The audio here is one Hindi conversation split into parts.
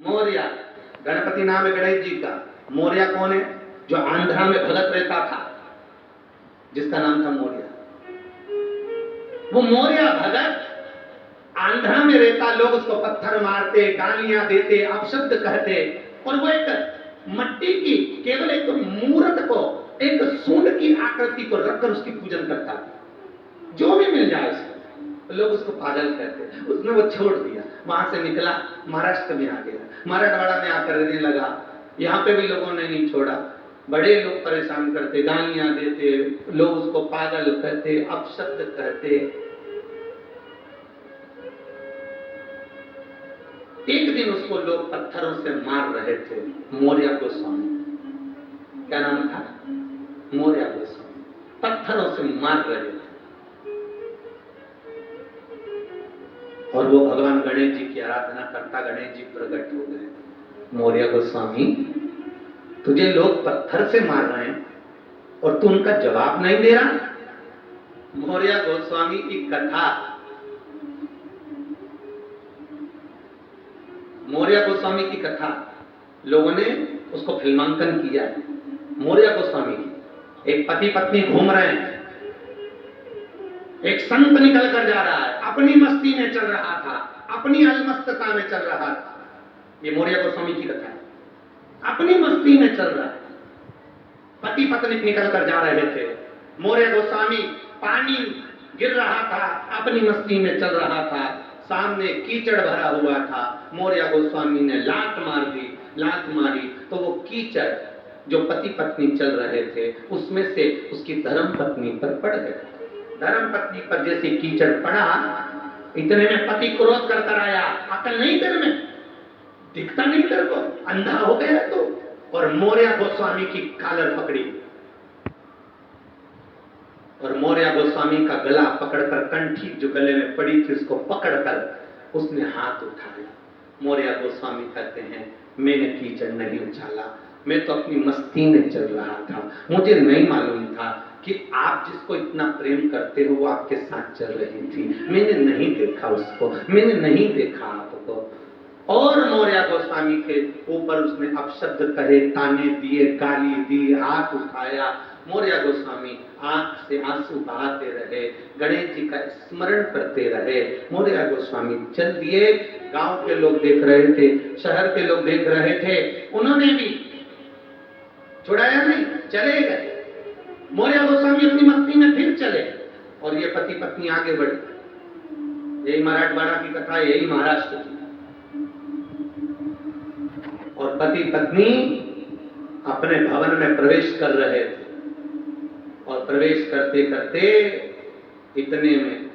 मोरिया, गणपति नाम है गणेश जी का। मोरिया कौन है? जो आंध्रा में भगत रहता था, जिसका नाम था मोरिया। वो मोरिया भगत आंध्रा में रहता, लोग उसको पत्थर मारते, गालियां देते, अपशब्द कहते, और वो एक मट्टी की केवल एक मूर्त को, एक सूंड की आकृति को रखकर उसकी पूजन करता था। जो भी मिल जाए उसको, लोग उसको पागल कहते। उसने वो छोड़ दिया, वहां से निकला, महाराष्ट्र में आ गया, मराठवाड़ा में आकर रहने लगा। यहाँ पे भी लोगों ने नहीं छोड़ा, बड़े लोग परेशान करते, गालियां देते, लोग उसको पागल कहते, अपशब्द कहते। एक दिन उसको लोग पत्थरों से मार रहे थे, मोरिया गोस्वामी, क्या नाम था? मोरिया गोस्वामी, पत्थरों से मार रहे थे। और वो भगवान गणेश जी की आराधना करता, गणेश जी प्रकट हो गए। मोरिया गोस्वामी, तुझे लोग पत्थर से मार रहे हैं और तू उनका जवाब नहीं दे रहा? मोरिया गोस्वामी की कथा, मोरिया गोस्वामी की कथा लोगों ने उसको फिल्मांकन किया है। मोरिया गोस्वामी की एक पति पत्नी घूम रहे हैं, एक संत निकल कर जा रहा है, अपनी मस्ती में चल रहा था, अपनी अलमस्तता में चल रहा था। ये मोरिया गोस्वामी की कथा है। अपनी मस्ती में चल रहा है, पति पत्नी निकल कर जा रहे थे, मोरिया गोस्वामी, पानी गिर रहा था, अपनी मस्ती में चल रहा था, सामने कीचड़ भरा हुआ था। मोरिया गोस्वामी ने लात मार दी, लात मारी तो वो कीचड़ जो पति पत्नी चल रहे थे उसमें से उसकी धर्म पत्नी पर पड़ गया। धर्म पत्नी पर जैसे कीचड़ पड़ा, इतने में पति क्रोध कर आया, अकल नहीं तेरे में, दिखता नहीं तेरे को, अंधा हो गया तो। और मोरिया गोस्वामी की कॉलर पकड़ी और मोरिया गोस्वामी का गला पकड़कर, कंठी जो गले में पड़ी थी उसको पकड़कर उसने हाथ उठाया। मोरिया गोस्वामी कहते हैं, मैंने कीचड़ नहीं उछाला, मैं तो अपनी मस्ती में चल रहा था, मुझे नहीं मालूम था कि आप जिसको इतना प्रेम करते हो वो आपके साथ चल रही थी, मैंने नहीं देखा उसको, मैंने नहीं देखा आपको। और मोरिया गोस्वामी के ऊपर उसने अपशब्द कहे, ताने दिए, गाली दी, हाथ उठाया। मोरिया गोस्वामी आंख से आंसू बहाते रहे, गणेश जी का स्मरण करते रहे। मोरिया गोस्वामी चल दिए। गांव के लोग देख रहे थे, शहर के लोग देख रहे थे, उन्होंने भी छुड़ाया नहीं, चले गए। मोरिया गोस्वामी अपनी मस्ती में फिर चले और ये पति पत्नी आगे बढ़े। यही मराठवाड़ा की कथा, यही महाराष्ट्र की। और पति पत्नी अपने भवन में प्रवेश कर रहे थे और प्रवेश करते करते इतने में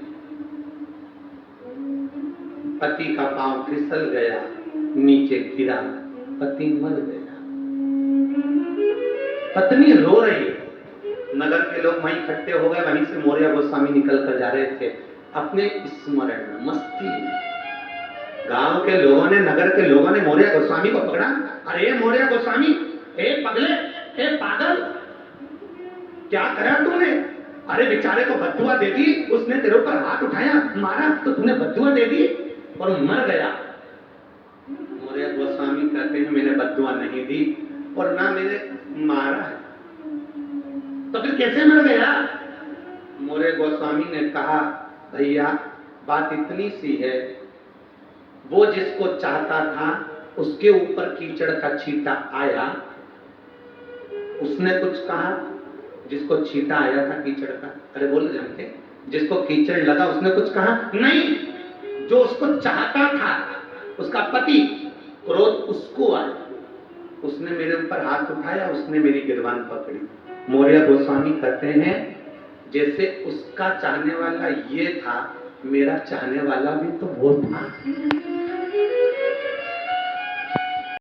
पति का पांव फिसल गया, नीचे गिरा, पति मर गया। पत्नी रो रही है। नगर के लोग वहीं इकट्ठे हो गए, वहीं से मोरिया गोस्वामी निकल कर जा रहे थे अपने स्मरण में, मस्ती में। गांव के लोगों ने, नगर के लोगों ने मोरिया गोस्वामी को पकड़ा। अरे मोरिया गोस्वामी, हे पगले, हे पागल, क्या करा तूने? अरे बेचारे को बद्दुआ दे दी, उसने तेरे ऊपर हाथ उठाया, मारा तो तूने बद्दुआ दे दी और मर गया। मोरिया गोस्वामी कहते हैं, मैंने बद्दुआ नहीं दी और ना मैंने मारा है, तो फिर कैसे मर गया? मोरिया गोस्वामी ने कहा, भैया बात इतनी सी है, वो जिसको चाहता था उसके ऊपर कीचड़ का छींटा आया, उसने कुछ कहा, जिसको छींटा आया था कीचड़ का, अरे बोल जानते, जिसको कीचड़ लगा उसने कुछ कहा नहीं, जो उसको चाहता था उसका पति, क्रोध उसको आया, उसने मेरे ऊपर हाथ उठाया, उसने मेरी गिरबान पकड़ी। मोरिया गोस्वामी कहते हैं, जैसे उसका चाहने वाला ये था, मेरा चाहने वाला भी तो वो था।